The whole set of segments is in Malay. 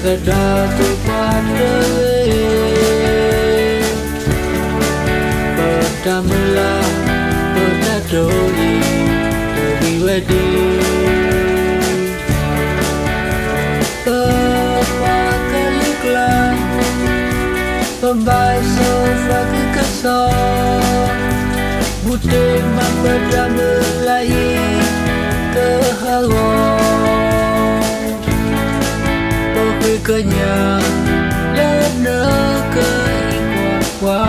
Kadaku pada pertamalah bertadoi terdiwedi pemakaliklah pembaso fagi kesal butir memperdamelai keharuan kenyang lena keikuan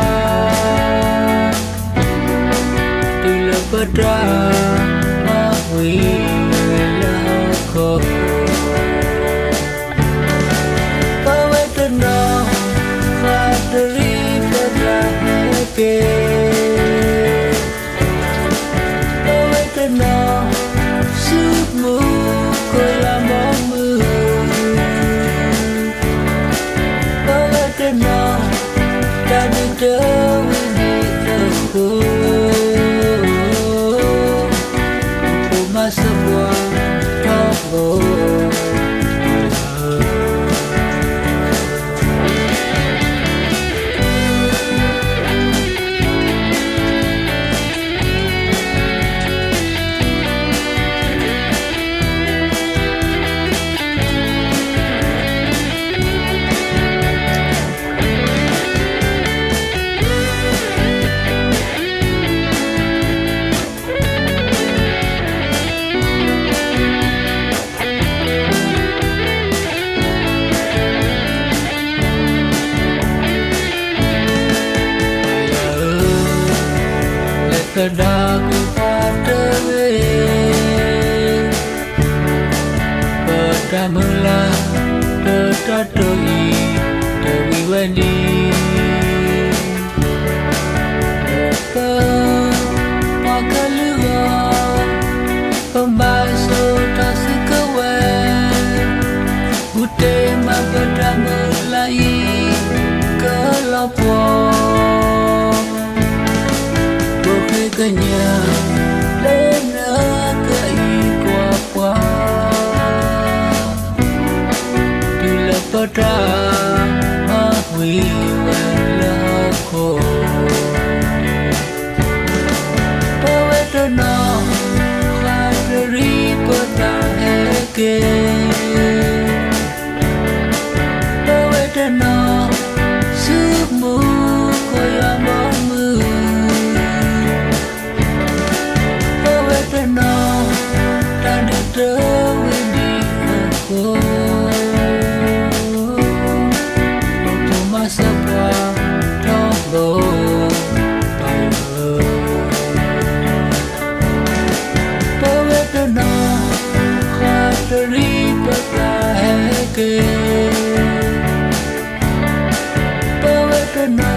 tula pada mahui lahko pawetna fadri pada heke pawetna submu kolamamu dan dewi aku untuk masa buang toko Kadaku pada pertamalah bertadoi terdiwedi pemakaluan pembaso tak sekawan butir memperdamelai kelompok kenyang lena keikuan bila pada mahui walako pawetna fadri pada heke pawetna submu koyamamu dan dewi di aku untuk masa buang toko pawetna fadri pada heke pawetna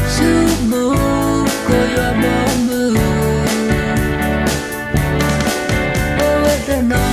submu koyamamu no